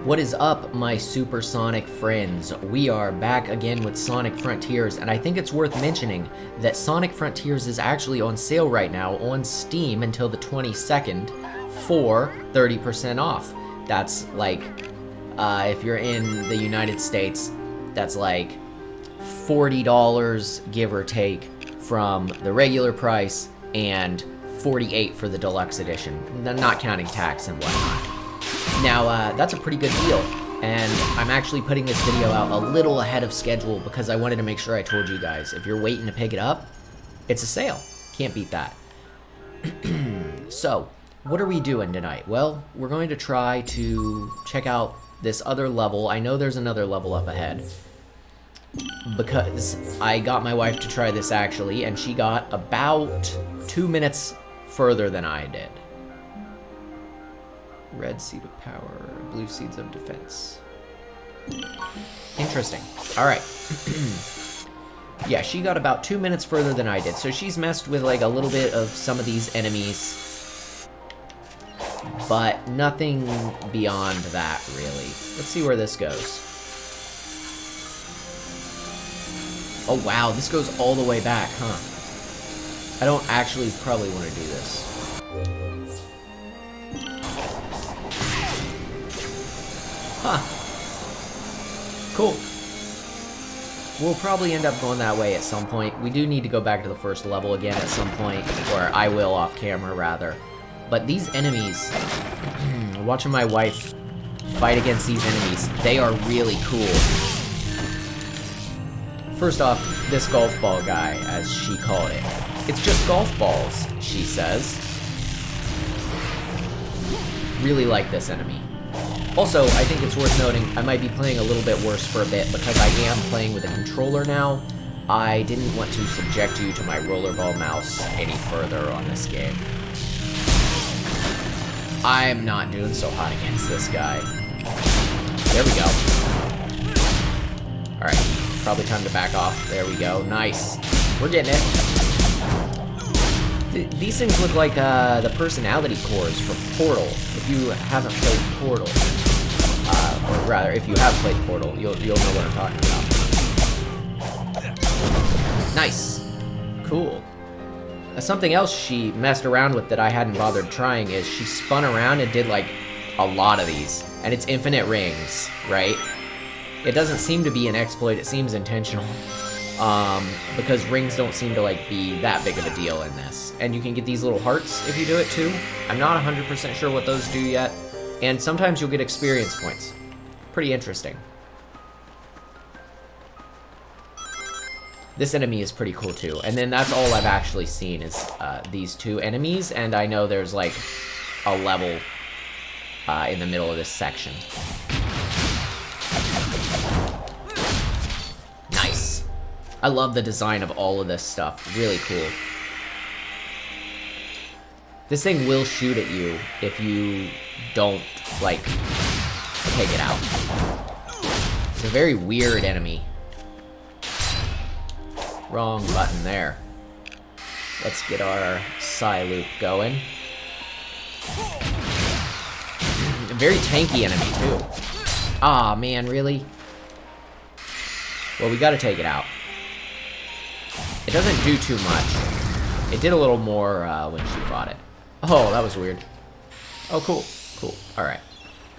What is up, my supersonic friends? We are back again with Sonic Frontiers, and I think it's worth mentioning that Sonic Frontiers is actually on sale right now on Steam until the 22nd for 30% off. That's like, if you're in the United States, that's like $40 give or take from the regular price and $48 for the deluxe edition, not counting tax and whatnot. Now, that's a pretty good deal, and I'm actually putting this video out a little ahead of schedule because I wanted to make sure I told you guys, if you're waiting to pick it up, it's a sale. Can't beat that. So, what are we doing tonight? Well, we're going to try to check out this other level. I know there's another level up ahead, because I got my wife to try this actually, and she got about 2 minutes further than I did. Red seed of power, blue seeds of defense. Interesting. Alright. Yeah, she got about 2 minutes further than I did, so she's messed with like a little bit of some of these enemies, but nothing beyond that, really. Let's see where this goes. Oh wow, this goes all the way back, huh? I don't actually probably want to do this. Huh. Cool. We'll probably end up going that way at some point. We do need to go back to the first level again at some point, or I will off camera, rather. But these enemies, watching my wife fight against these enemies, they are really cool. First off, this golf ball guy, as she called it. It's just golf balls, she says. Really like this enemy. Also, I think it's worth noting, I might be playing a little bit worse for a bit because I am playing with a controller now. I didn't want to subject you to my rollerball mouse any further on this game. I'm not doing so hot against this guy. There we go. Alright, probably time to back off. There we go. Nice. We're getting it. These things look like the personality cores from Portal. If you haven't played Portal, or rather, if you have played Portal, you'll know what I'm talking about. Nice. Cool. Something else she messed around with that I hadn't bothered trying is she spun around and did like a lot of these, and it's infinite rings, right? It doesn't seem to be an exploit, it seems intentional. Because rings don't seem to like be that big of a deal in this. And you can get these little hearts if you do it too. I'm not 100% sure what those do yet. And sometimes you'll get experience points. Pretty interesting. This enemy is pretty cool too. And then that's all I've actually seen is these two enemies. And I know there's like a level in the middle of this section. Nice. I love the design of all of this stuff. Really cool. This thing will shoot at you if you don't, like, take it out. It's a very weird enemy. Wrong button there. Let's get our Psy loop going. A very tanky enemy, too. Aw, man, really? Well, we gotta take it out. It doesn't do too much. It did a little more when she fought it. Oh, that was weird. Oh, cool. Cool. Alright.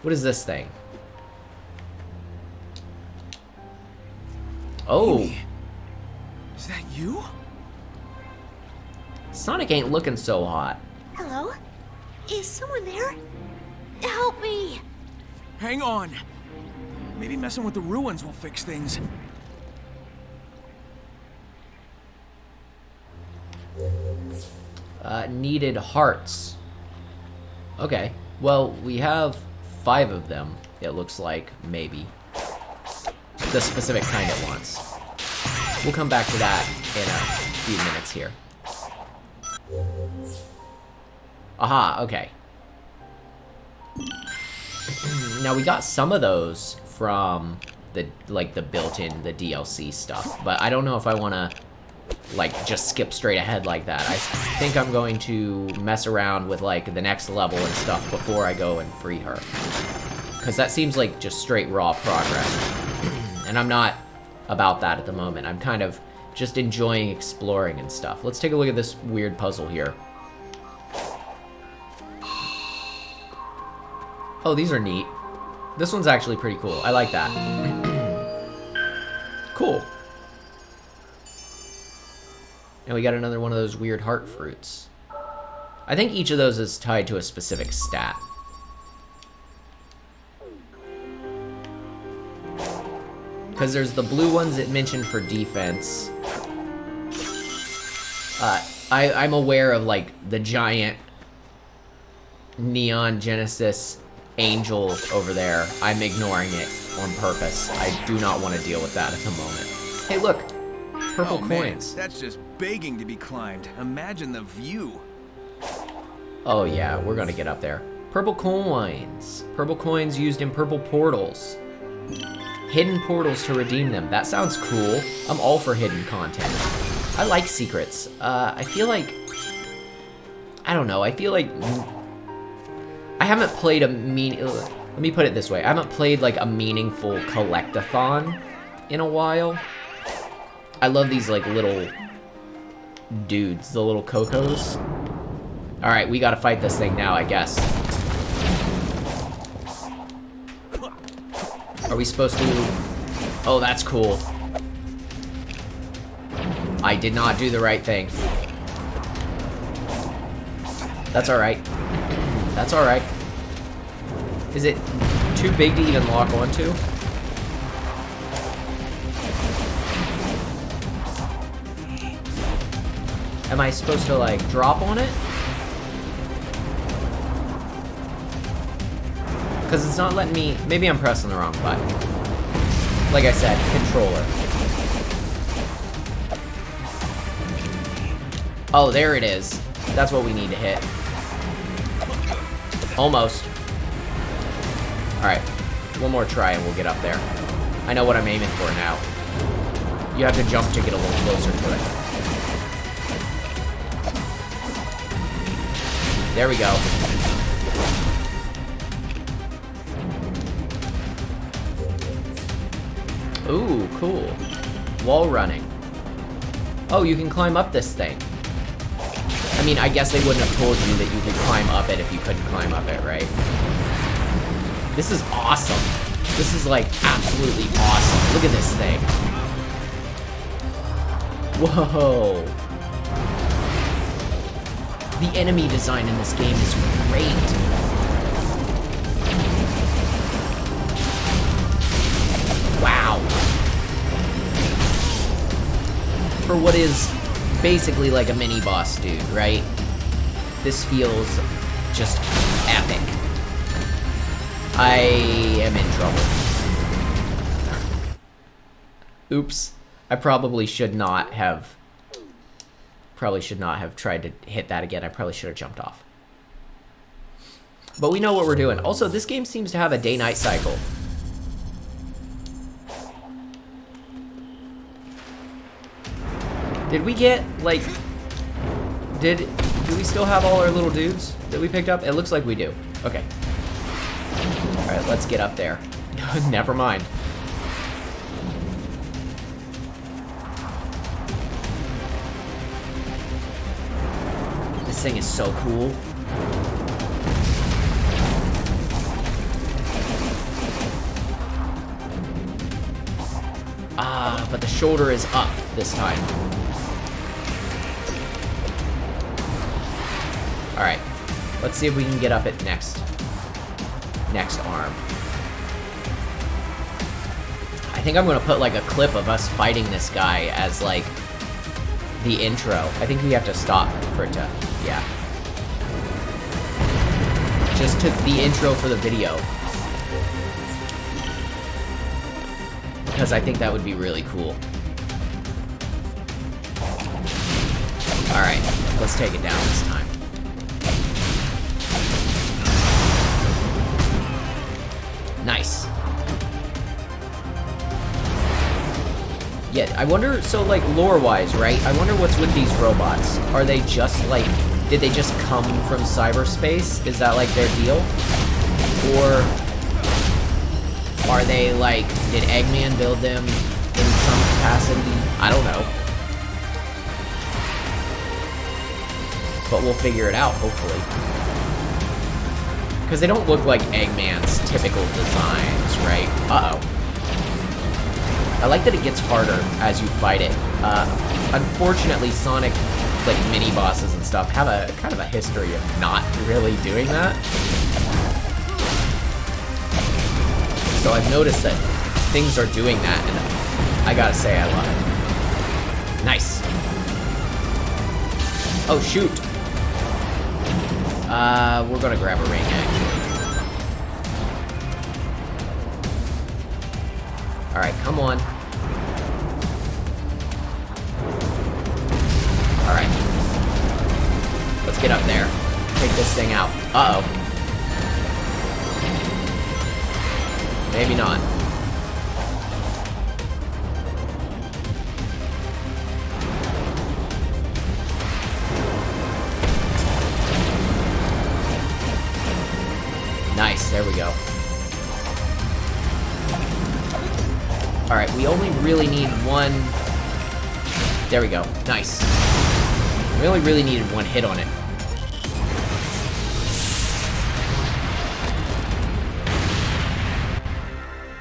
What is this thing? Oh. Amy, is that you? Sonic ain't looking so hot. Hello? Is someone there? Help me! Hang on. Maybe messing with the ruins will fix things. Needed hearts. Okay. Well, we have 5 of them, it looks like, maybe. The specific kind it wants. We'll come back to that in a few minutes here. Aha, okay. Now, we got some of those from the built-in, the DLC stuff, but I don't know if I want to like just skip straight ahead like that. I think I'm going to mess around with like the next level and stuff before I go and free her. because that seems like just straight raw progress. And I'm not about that at the moment. I'm kind of just enjoying exploring and stuff. Let's take a look at this weird puzzle here. Oh, these are neat. This one's actually pretty cool. I like that. Cool. And we got another one of those weird heart fruits. I think each of those is tied to a specific stat. Because there's the blue ones it mentioned for defense. I'm aware of, like, the giant Neon Genesis angel over there. I'm ignoring it on purpose. I do not want to deal with that at the moment. Hey, look. Purple coins. Man, that's just begging to be climbed. Imagine the view. Oh, yeah. We're going to get up there. Purple coins. Purple coins used in purple portals. Hidden portals to redeem them. That sounds cool. I'm all for hidden content. I like secrets. I feel like... I don't know. I feel like... I haven't played a let me put it this way. I haven't played, like, a meaningful collect-a-thon in a while. I love these, like, little dudes. The little Cocos. Alright, we gotta fight this thing now, I guess. Are we supposed to... Oh, that's cool. I did not do the right thing. That's alright. That's alright. Is it too big to even lock onto? Am I supposed to, like, drop on it? Because it's not letting me... Maybe I'm pressing the wrong button. Like I said, controller. Oh, there it is. That's what we need to hit. Almost. Alright. One more try and we'll get up there. I know what I'm aiming for now. You have to jump to get a little closer to it. There we go. Ooh, cool. Wall running. Oh, you can climb up this thing. I mean, I guess they wouldn't have told you that you could climb up it if you couldn't climb up it, right? This is awesome. This is, like, absolutely awesome. Look at this thing. Whoa. The enemy design in this game is great. Wow. For what is basically like a mini boss dude, right? This feels just epic. I am in trouble. Oops. I probably should not have tried to hit that again. I probably should have jumped off. But we know what we're doing. Also, this game seems to have a day-night cycle. Did we get, like... Do we still have all our little dudes that we picked up? It looks like we do. Okay. Alright, let's get up there. Never mind. This thing is so cool. Ah, but the shoulder is up this time. Alright, let's see if we can get up at next arm. I think I'm gonna put like a clip of us fighting this guy as like the intro. I think we have to stop for it to, yeah. Just to the intro for the video. Because I think that would be really cool. Alright, let's take it down this time. Nice. Yeah, I wonder, so like lore-wise, right? I wonder what's with these robots. Are they just like, did they just come from cyberspace? Is that like their deal? Or Are they like, did Eggman build them in some capacity? I don't know. But we'll figure it out, hopefully. Because they don't look like Eggman's typical designs, right? Uh-oh. I like that it gets harder as you fight it. Unfortunately, Sonic, like, mini-bosses and stuff have a kind of a history of not really doing that. So I've noticed that things are doing that, and I gotta say I love it. Nice. Oh, shoot. We're gonna grab a ring, actually. Alright, come on. Alright. Let's get up there. Take this thing out. Uh-oh. Maybe not. Nice, there we go. Alright, we only really need one... There we go, nice. We only really needed one hit on it.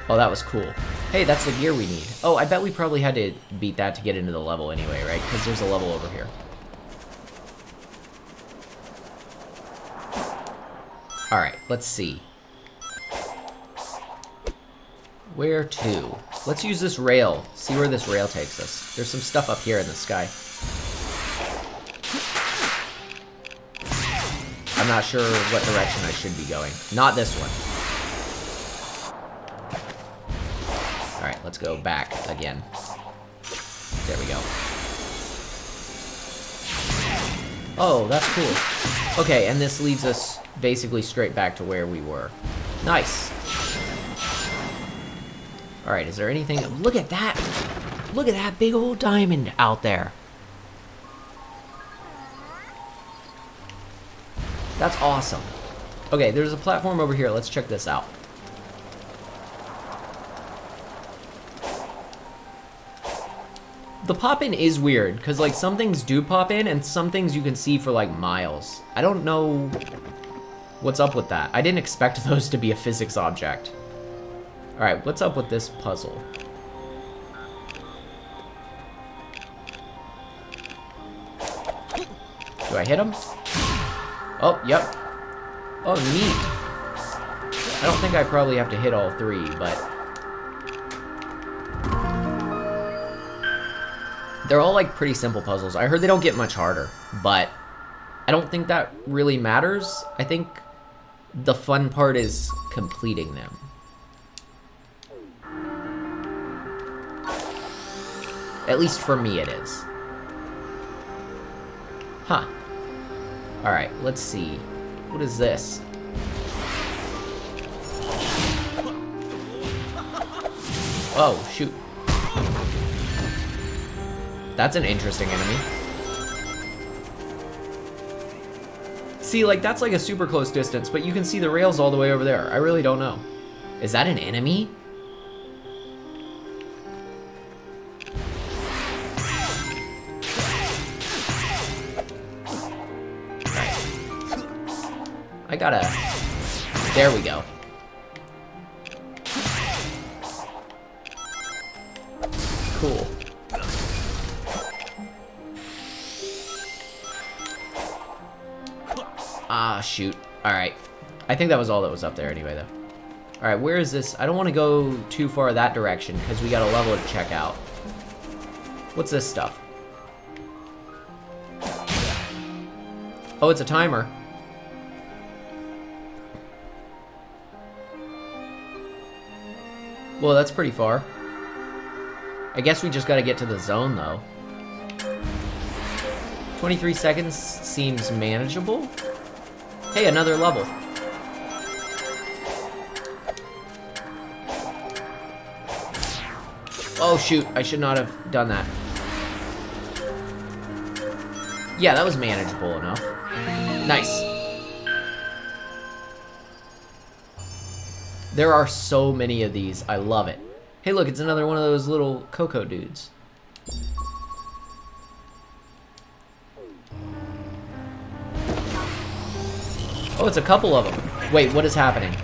Oh, that was cool. Hey, that's the gear we need. Oh, I bet we probably had to beat that to get into the level anyway, right? Because there's a level over here. Alright, let's see. Where to? Let's use this rail. See where this rail takes us. There's some stuff up here in the sky. I'm not sure what direction I should be going. Not this one. Alright, let's go back again. There we go. Oh, that's cool. Okay, and this leads us basically straight back to where we were. Nice. Alright, is there anything... Look at that! Look at that big old diamond out there. That's awesome. Okay, there's a platform over here. Let's check this out. The pop-in is weird, because, like, some things do pop in, and some things you can see for, like, miles. I don't know what's up with that. I didn't expect those to be a physics object. Alright, what's up with this puzzle? Do I hit him? Oh, yep. Oh, neat. I don't think I probably have to hit all three, but... They're all, like, pretty simple puzzles. I heard they don't get much harder, but I don't think that really matters. I think the fun part is completing them. At least for me it is. Huh. Alright, let's see. What is this? Oh, shoot. That's an interesting enemy. See, like, that's like a super close distance, but you can see the rails all the way over there. I really don't know. Is that an enemy? I gotta... There we go. Cool. Ah, shoot. Alright. I think that was all that was up there anyway, though. Alright, where is this? I don't want to go too far that direction, because we got a level to check out. What's this stuff? Oh, it's a timer. Well, that's pretty far. I guess we just gotta get to the zone, though. 23 seconds seems manageable. Hey, another level. Oh, shoot. I should not have done that. Yeah, that was manageable enough. Nice. There are so many of these. I love it. Hey, look, it's another one of those little Coco dudes. Oh, it's a couple of them. Wait, what is happening?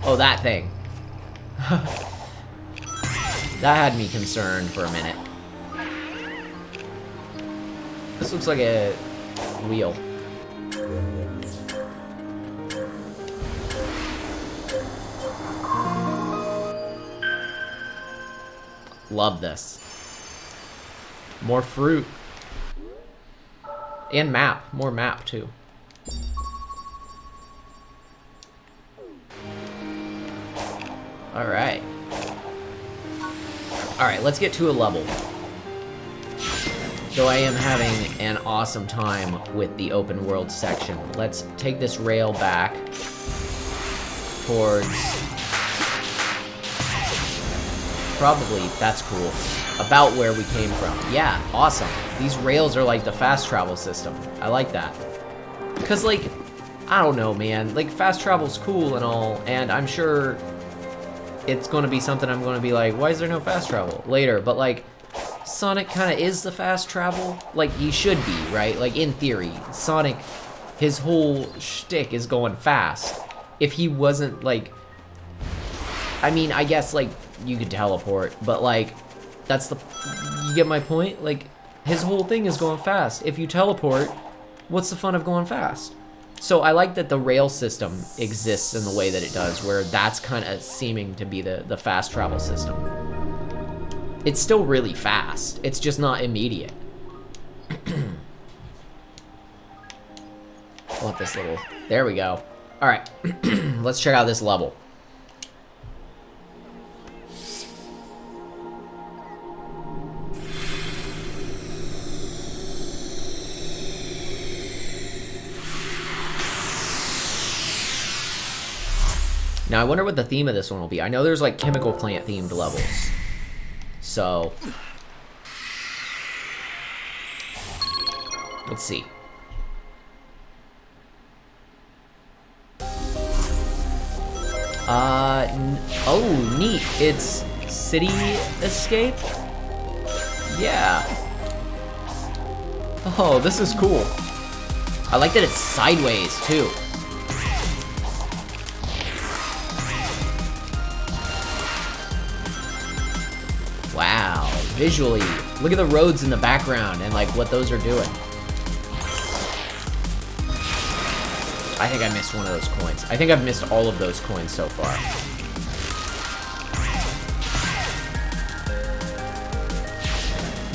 Oh, that thing. That had me concerned for a minute. This looks like a wheel. Love this. More fruit. And map. More map, too. Alright. Alright, let's get to a level. Though I am having an awesome time with the open world section. Let's take this rail back towards... Probably, that's cool. About where we came from. Yeah, awesome. These rails are like the fast travel system. I like that. Because, like, I don't know, man. Like, fast travel's cool and all, and I'm sure it's going to be something I'm going to be like, why is there no fast travel? Later, but, like, Sonic kind of is the fast travel. Like, he should be, right? Like, in theory, Sonic, his whole shtick is going fast. If he wasn't, like... I mean, I guess, like, you could teleport, but, like, that's the... You get my point? Like, his whole thing is going fast. If you teleport, what's the fun of going fast? So I like that the rail system exists in the way that it does, where that's kind of seeming to be the fast travel system. It's still really fast. It's just not immediate. I want this little... There we go. All right. Let's check out this level. Now, I wonder what the theme of this one will be. I know there's, like, chemical plant themed levels. So... Let's see. Oh, neat. It's City Escape? Yeah. Oh, this is cool. I like that it's sideways, too. Wow, visually, look at the roads in the background and like what those are doing. I think I missed one of those coins. I think I've missed all of those coins so far.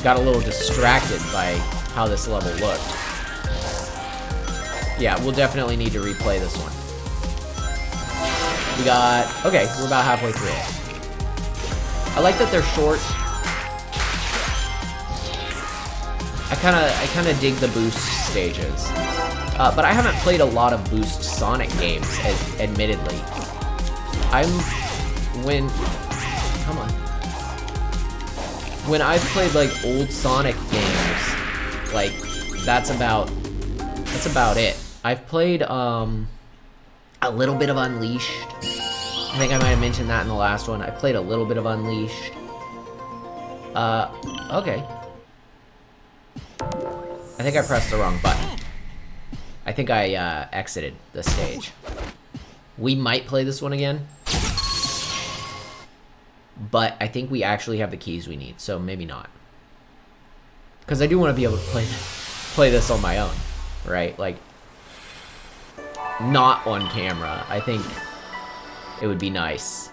Got a little distracted by how this level looked. Yeah, we'll definitely need to replay this one. We got, okay, we're about halfway through it. I like that they're short. I kind of dig the boost stages, but I haven't played a lot of boost Sonic games, admittedly. When I've played like old Sonic games, like that's about it. I've played a little bit of Unleashed. I think I might have mentioned that in the last one. I played a little bit of Unleashed. Okay. I think I pressed the wrong button. I think I exited the stage. We might play this one again. But I think we actually have the keys we need, so maybe not. Because I do want to be able to play this on my own, right? Like, not on camera. I think it would be nice.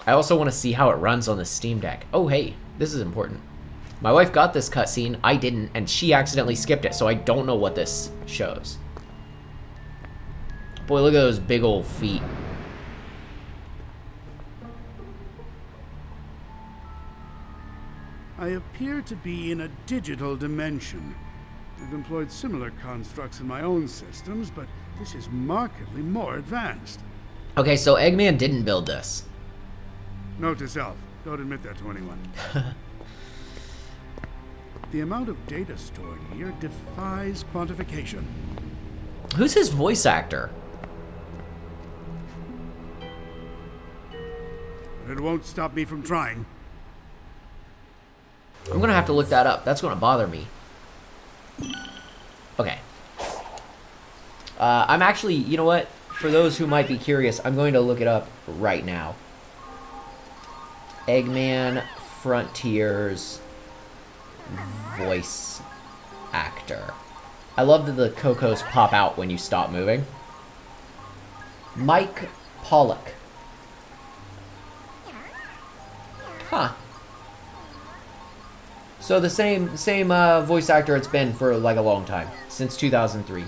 I also want to see how it runs on the Steam Deck. Oh, hey, this is important. My wife got this cutscene, I didn't, and she accidentally skipped it, so I don't know what this shows. Boy, look at those big old feet. I appear to be in a digital dimension. I've employed similar constructs in my own systems, but this is markedly more advanced. Okay, so Eggman didn't build this. Note to self, don't admit that to anyone. The amount of data stored here defies quantification. Who's his voice actor? but it won't stop me from trying. I'm gonna have to look that up. That's gonna bother me. Okay. I'm actually, you know what? For those who might be curious, I'm going to look it up right now. Eggman Frontiers voice actor. I love that the Cocos pop out when you stop moving. Mike Pollock. Huh. So the same voice actor it's been for like a long time, since 2003.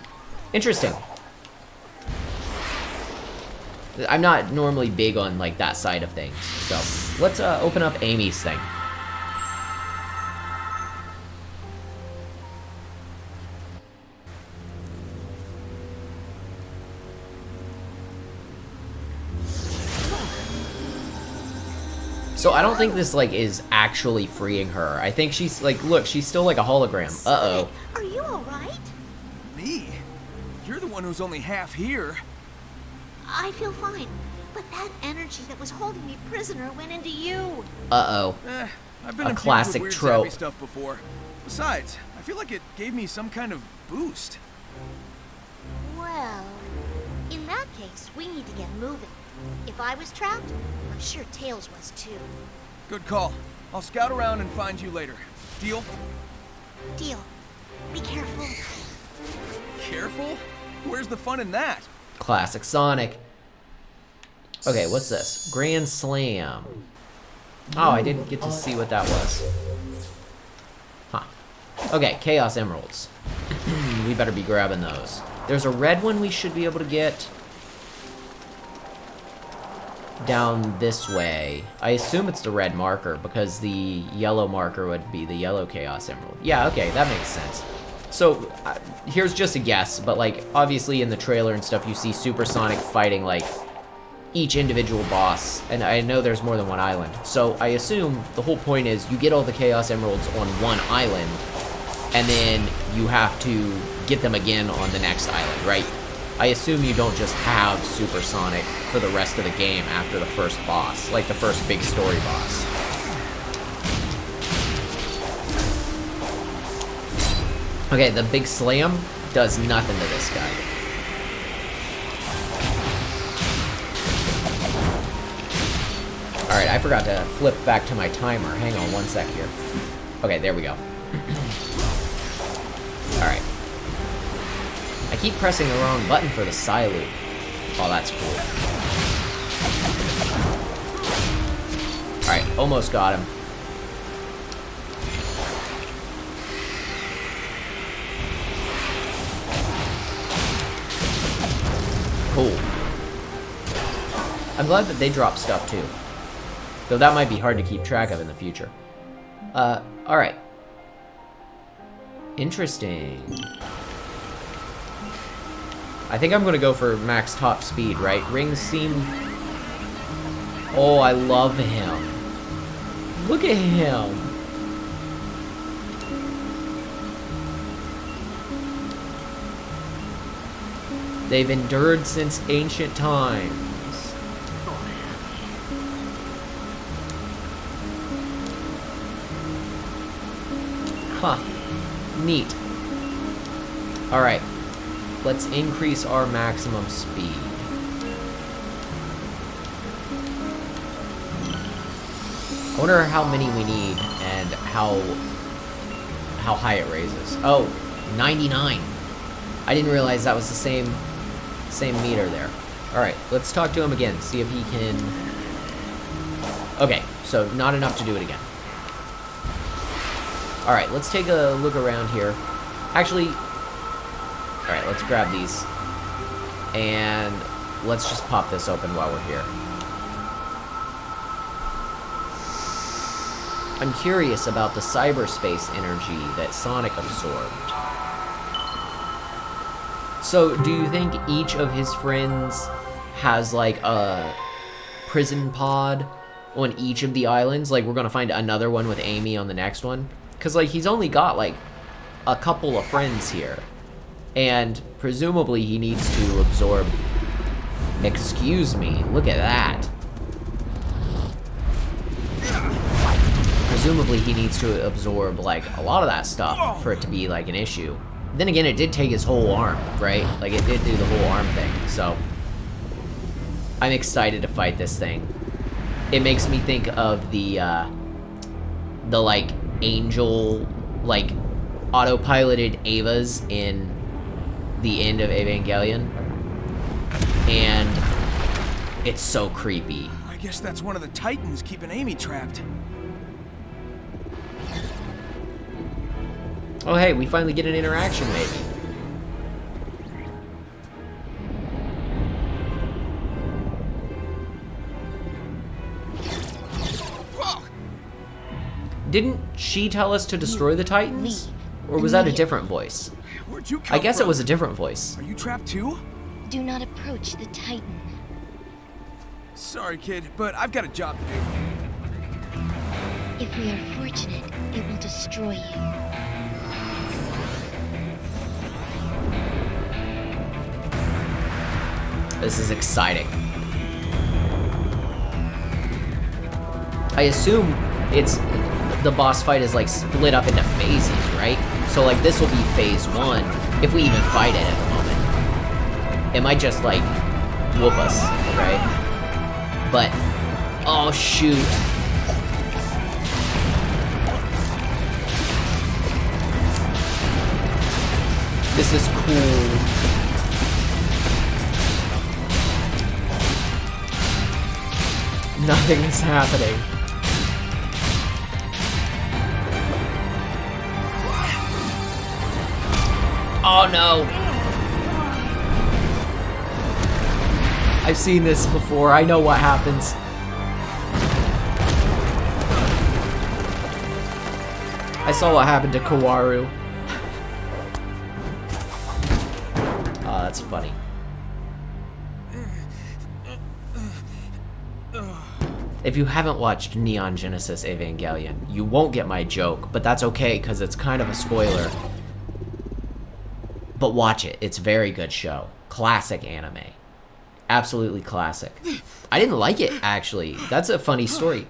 Interesting. I'm not normally big on like that side of things, so let's open up Amy's thing. So I don't think this like is actually freeing her. I think she's like, look, she's still like a hologram. Uh-oh. Are you alright? Me? You're the one who's only half here. I feel fine, but that energy that was holding me prisoner went into you. Uh-oh. I've been A infused classic with weird trope. savvy stuff before. Besides, I feel like it gave me some kind of boost. Well, in that case, we need to get moving. If I was trapped, I'm sure Tails was too. Good call. I'll scout around and find you later. Deal? Deal. Be careful. Careful? Where's the fun in that? Classic Sonic. Okay, what's this? Grand Slam. Oh, I didn't get to see what that was. Huh. Okay, Chaos Emeralds. We better be grabbing those. There's a red one we should be able to get down this way. I assume it's the red marker because the yellow marker would be the yellow Chaos Emerald. Yeah, okay, that makes sense. So, here's just a guess, but like, obviously in the trailer and stuff, you see Supersonic fighting like each individual boss, and I know there's more than one island. So I assume the whole point is you get all the Chaos Emeralds on one island, and then you have to get them again on the next island, right? I assume you don't just have Supersonic for the rest of the game after the first boss, like the first big story boss. Okay, the big slam does nothing to this guy. Alright, I forgot to flip back to my timer. Hang on one sec here. Okay, there we go. Alright. I keep pressing the wrong button for the Psy-Loop. Oh, that's cool. Alright, almost got him. Cool. I'm glad that they drop stuff too. Though that might be hard to keep track of in the future. Alright. Interesting. I think I'm gonna go for max top speed, right? Rings seem... Oh, I love him. Look at him. They've endured since ancient times. Huh. Neat. Alright. Let's increase our maximum speed. I wonder how many we need and how high it raises. Oh, 99. I didn't realize that was the same meter there. Alright, let's talk to him again, see if he can... Okay, so not enough to do it again. Alright, let's take a look around here. Actually, alright, let's grab these. And let's just pop this open while we're here. I'm curious about the cyberspace energy that Sonic absorbed. So, do you think each of his friends has, like, a prison pod on each of the islands? Like, we're gonna find another one with Amy on the next one? Because, like, he's only got, like, a couple of friends here. And, presumably, he needs to absorb... Excuse me, look at that. presumably he needs to absorb, like, a lot of that stuff for it to be, like, an issue. Then again, it did take his whole arm, right? Like, it did do the whole arm thing, so... I'm excited to fight this thing. It makes me think of the, like, angel, like, autopiloted Evas in the end of Evangelion. And it's so creepy. I guess that's one of the Titans keeping Amy trapped. Oh hey, we finally get an interaction maybe. Whoa! Didn't she tell us to destroy the Titans? Or was that a different voice? Where'd you come I guess from? it was a different voice. Are you trapped too? Do not approach the Titan. Sorry, kid, but I've got a job to do. If we are fortunate, it will destroy you. This is exciting. I assume the boss fight is like split up into phases, right? So like this will be phase 1, if we even fight it at the moment. It might just like whoop us, right? But, oh shoot. This is cool. Nothing is happening. Oh no! I've seen this before. I know what happens. I saw what happened to Kawaru. Oh, that's funny. If you haven't watched Neon Genesis Evangelion, you won't get my joke, but that's okay because it's kind of a spoiler. But watch it. It's a very good show. Classic anime. Absolutely classic. I didn't like it, actually. That's a funny story.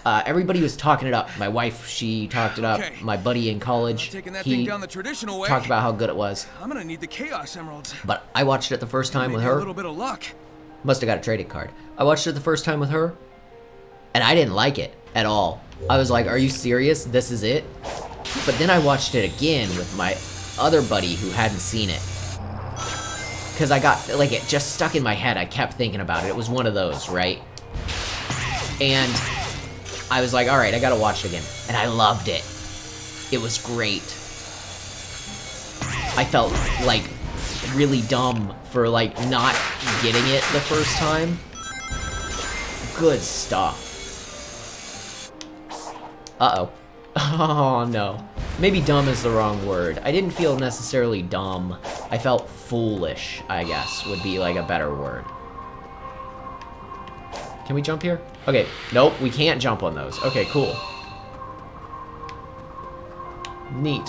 Everybody was talking it up. My wife, she talked it up. Okay. My buddy in college, Taking that he thing down the traditional way. talked about how good it was. I'm gonna need the Chaos Emeralds. But I watched it the first time with Maybe her. a little bit of luck. Must have got a trading card. I watched it the first time with her, and I didn't like it at all. I was like, are you serious? This is it? But then I watched it again with my other buddy who hadn't seen it. Because I got, like, it just stuck in my head. I kept thinking about it. It was one of those, right? And I was like, alright, I gotta watch it again. And I loved it. It was great. I felt, like, really dumb for, like, not getting it the first time. Good stuff. Uh-oh. Oh, no. Maybe dumb is the wrong word. I didn't feel necessarily dumb. I felt foolish, I guess, would be, like, a better word. Can we jump here? Okay, nope, we can't jump on those. Okay, cool. Neat.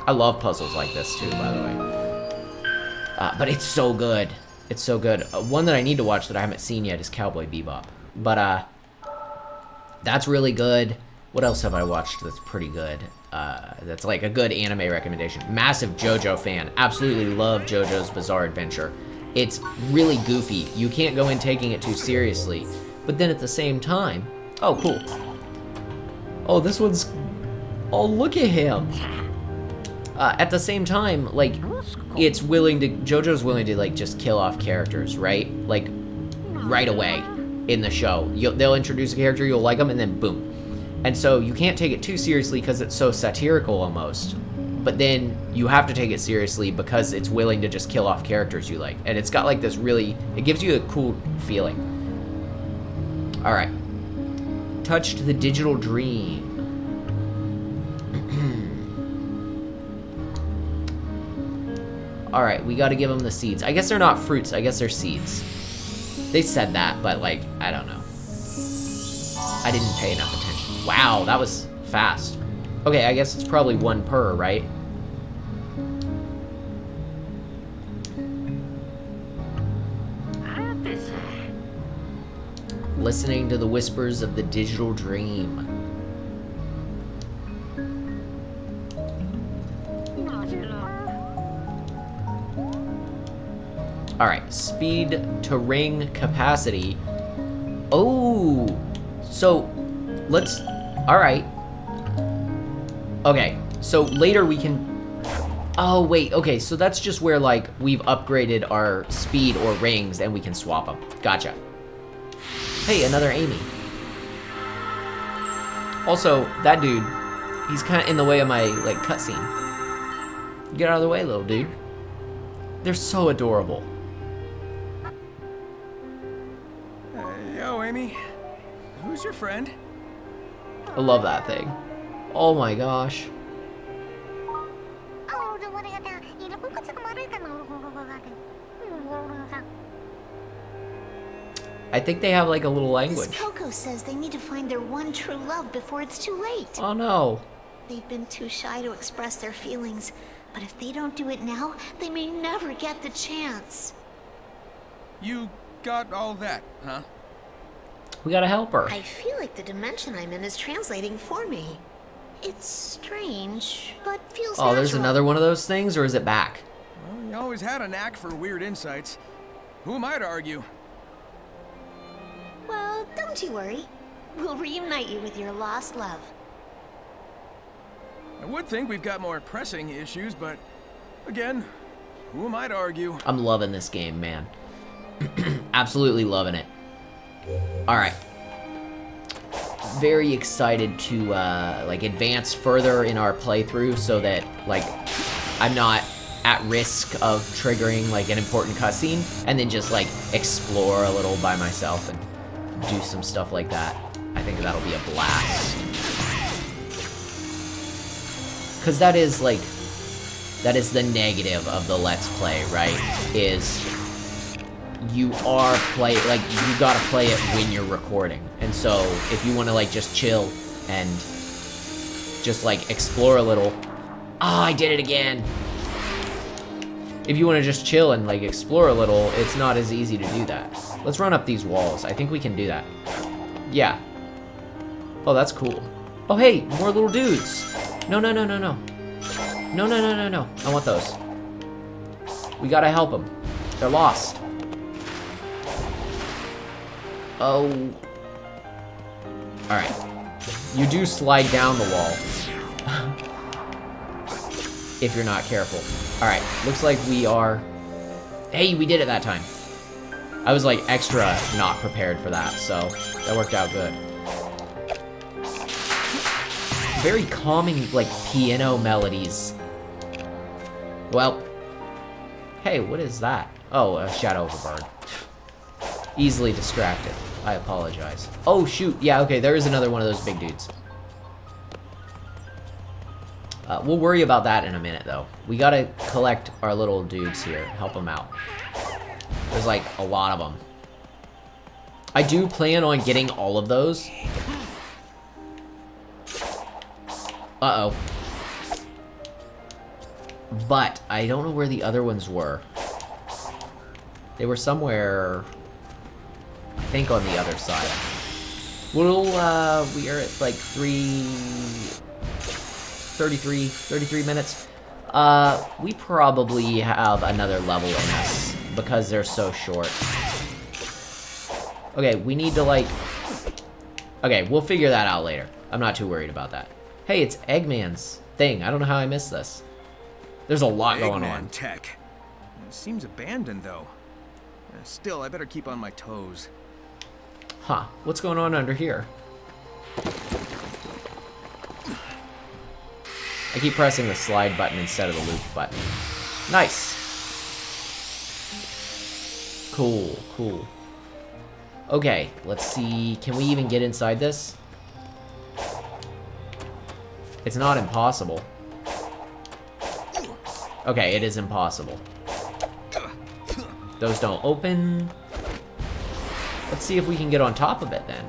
I love puzzles like this, too, by the way. But it's so good. It's so good. One that I need to watch that I haven't seen yet is Cowboy Bebop. But, that's really good. What else have I watched that's pretty good? That's like a good anime recommendation. Massive JoJo fan. Absolutely love JoJo's Bizarre Adventure. It's really goofy. You can't go in taking it too seriously. But then at the same time... Oh, cool. Oh, this one's... Oh, look at him. At the same time, like, it's willing to... JoJo's willing to, like, just kill off characters, right? Like, right away in the show. They'll introduce a character, you'll like them, and then boom. And so you can't take it too seriously because it's so satirical almost. But then you have to take it seriously because it's willing to just kill off characters you like. And it's got like this really, it gives you a cool feeling. All right. Touched the Digital Dream. All right, we got to give them the seeds. I guess they're not fruits. I guess they're seeds. They said that, but like, I don't know. I didn't pay enough attention. Wow, that was fast. Okay, I guess it's probably one per, right? Listening to the whispers of the digital dream. Alright, speed to ring capacity. Oh, so let's, alright. Okay, so later we can, oh wait, okay, so that's just where like we've upgraded our speed or rings and we can swap them. Gotcha. Hey, another Amy. Also, that dude, he's kind of in the way of my like cutscene. Get out of the way, little dude. They're so adorable. Yo, Amy. Who's your friend? I love that thing. Oh my gosh. I think they have like a little language. This Coco says they need to find their one true love before it's too late. Oh no. They've been too shy to express their feelings, but if they don't do it now, they may never get the chance. You got all that, huh? We gotta help her. I feel like the dimension I'm in is translating for me. It's strange, but feels Oh, there's natural. another one of those things, or is it back? Well, you always had a knack for weird insights. Who am I to argue? Well, don't you worry. We'll reunite you with your lost love. I would think we've got more pressing issues, but again, who am I to argue? I'm loving this game, man. Absolutely loving it. Alright. Very excited to like advance further in our playthrough so that like I'm not at risk of triggering like an important cutscene and then just like explore a little by myself and do some stuff like that. I think that'll be a blast. Cause that is like, that is the negative of the Let's Play, right? Is you are like you gotta play it when you're recording. And so if you wanna like just chill and just like explore a little, I did it again. If you wanna just chill and like explore a little, it's not as easy to do that. Let's run up these walls. I think we can do that. Yeah. Oh, that's cool. Oh, hey, more little dudes. No, no, no, no, no. No, no, no, no, no. I want those. We gotta help them. They're lost. Oh. Alright. You do slide down the wall. If you're not careful. Alright, looks like we are... Hey, we did it that time. I was like extra not prepared for that, so that worked out good. Very calming, like, piano melodies. Well, hey, what is that? Oh, a shadow of a bird. Easily distracted. I apologize. Oh, shoot. Yeah, okay, there is another one of those big dudes. We'll worry about that in a minute, though. We gotta collect our little dudes here. Help them out. There's, like, a lot of them. I do plan on getting all of those. Uh-oh. But I don't know where the other ones were. They were somewhere, I think, on the other side. Well, we are at like 33 minutes. We probably have another level in us because they're so short. Okay, we need to like... Okay, we'll figure that out later. I'm not too worried about that. Hey, it's Eggman's thing. I don't know how I missed this. There's a lot going on. Eggman tech. Seems abandoned, though. Still, I better keep on my toes. Huh. What's going on under here? I keep pressing the slide button instead of the loop button. Nice. Cool, cool. Okay, let's see. Can we even get inside this? It's not impossible. Okay, it is impossible. Those don't open. Let's see if we can get on top of it then.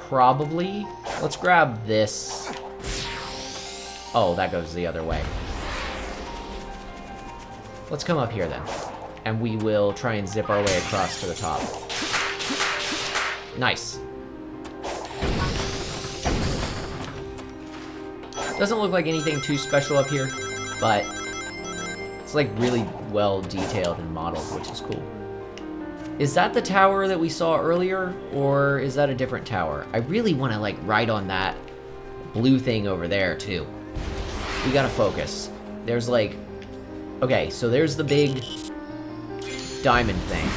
Probably. Let's grab this. Oh, that goes the other way. Let's come up here then. And we will try and zip our way across to the top. Nice. Doesn't look like anything too special up here, but it's like really well detailed and modeled, which is cool. Is that the tower that we saw earlier, or is that a different tower? I really want to like ride on that blue thing over there too. We gotta focus. There's like, okay, so there's the big diamond thing.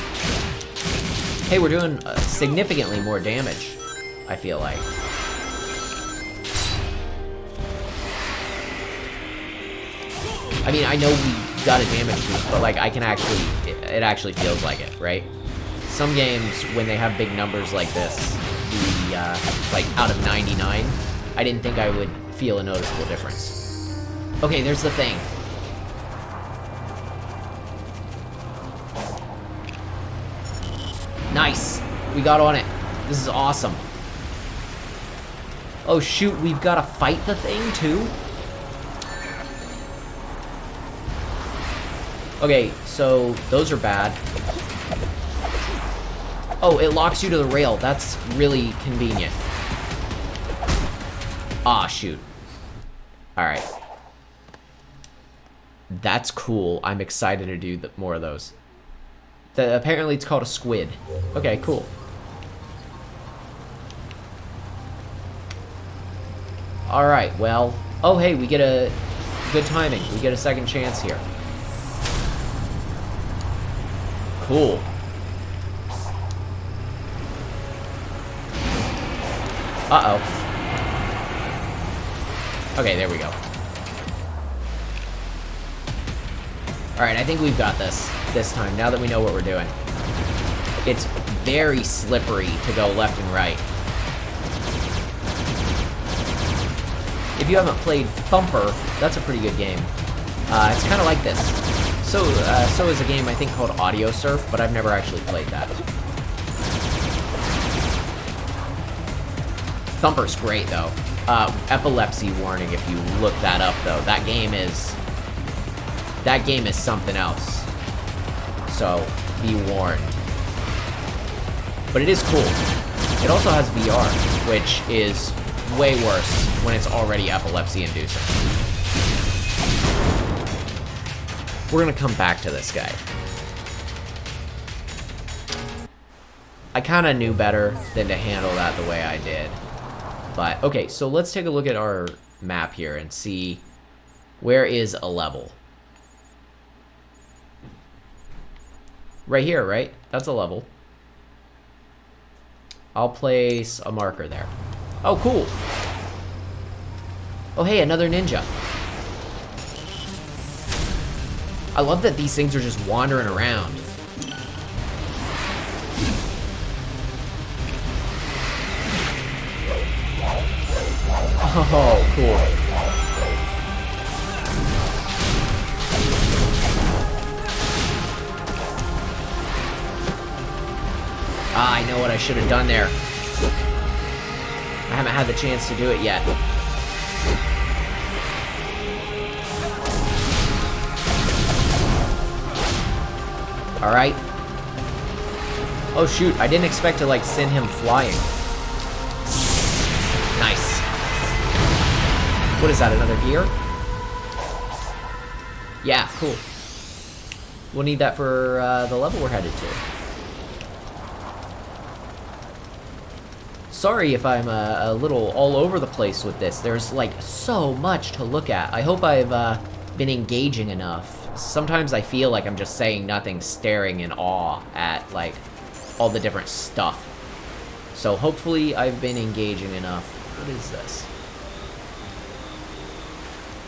Hey, we're doing significantly more damage, I feel like. I mean, I know we got a damage boost, but like I can actually, it actually feels like it, right? Some games, when they have big numbers like this, like out of 99, I didn't think I would feel a noticeable difference. Okay, there's the thing. Nice! We got on it. This is awesome. Oh shoot, we've got to fight the thing too? Okay, so those are bad. Oh, it locks you to the rail. That's really convenient. Ah, shoot. Alright. That's cool. I'm excited to do more of those. Apparently it's called a squid. Okay, cool. Alright, well... Oh, hey, we get a... Good timing. We get a second chance here. Cool. Uh-oh. Okay, there we go. Alright, I think we've got this time, now that we know what we're doing. It's very slippery to go left and right. If you haven't played Thumper, that's a pretty good game. It's kind of like this. So is a game I think called Audio Surf, but I've never actually played that. Thumper's great though. Epilepsy warning if you look that up though. That game is something else. So be warned. But it is cool. It also has VR, which is way worse when it's already epilepsy inducing. We're gonna come back to this guy. I kinda knew better than to handle that the way I did. But, okay, so let's take a look at our map here and see where is a level. Right here, right? That's a level. I'll place a marker there. Oh, cool. Oh, hey, another ninja. I love that these things are just wandering around. Oh, cool. Ah, I know what I should have done there. I haven't had the chance to do it yet. Alright. Oh shoot, I didn't expect to like send him flying. Nice. What is that, another gear? Yeah, cool. We'll need that for the level we're headed to. Sorry if I'm a little all over the place with this. There's like so much to look at. I hope I've been engaging enough. Sometimes I feel like I'm just saying nothing, staring in awe at like all the different stuff. So hopefully I've been engaging enough. What is this?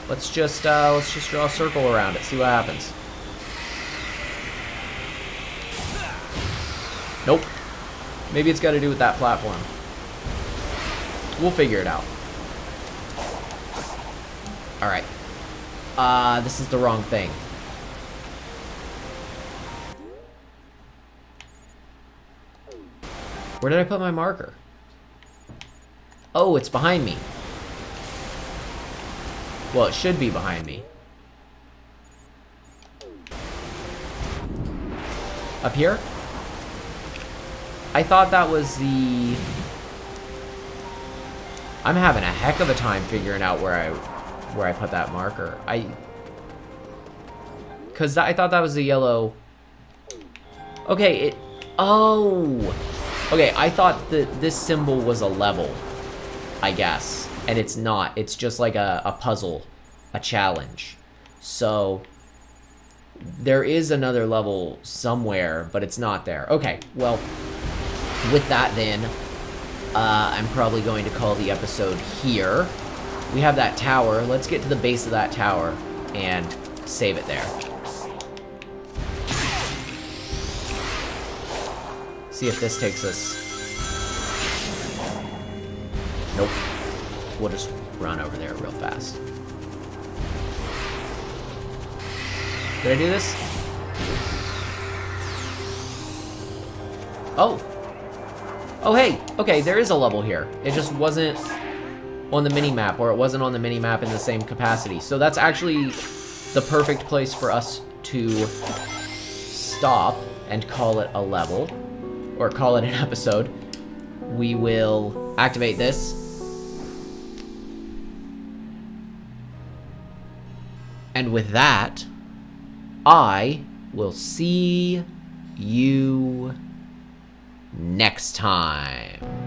Let's just draw a circle around it, see what happens. Nope. Maybe it's got to do with that platform. We'll figure it out. Alright. This is the wrong thing. Where did I put my marker? Oh, it's behind me. Well, it should be behind me. Up here? I thought that was the... I'm having a heck of a time figuring out where where I put that marker. Because I thought that was the yellow... Okay, Oh! Okay, I thought that this symbol was a level, I guess. And it's not. It's just like a puzzle, a challenge. So, there is another level somewhere, but it's not there. Okay, well, with that then, I'm probably going to call the episode here. We have that tower. Let's get to the base of that tower and save it there. See if this takes us. Nope. We'll just run over there real fast. Did I do this? Oh. Oh, hey. Okay, there is a level here. It just wasn't on the mini-map, or it wasn't on the mini-map in the same capacity. So that's actually the perfect place for us to stop and call it a level, or call it an episode. We will activate this. And with that, I will see you next time.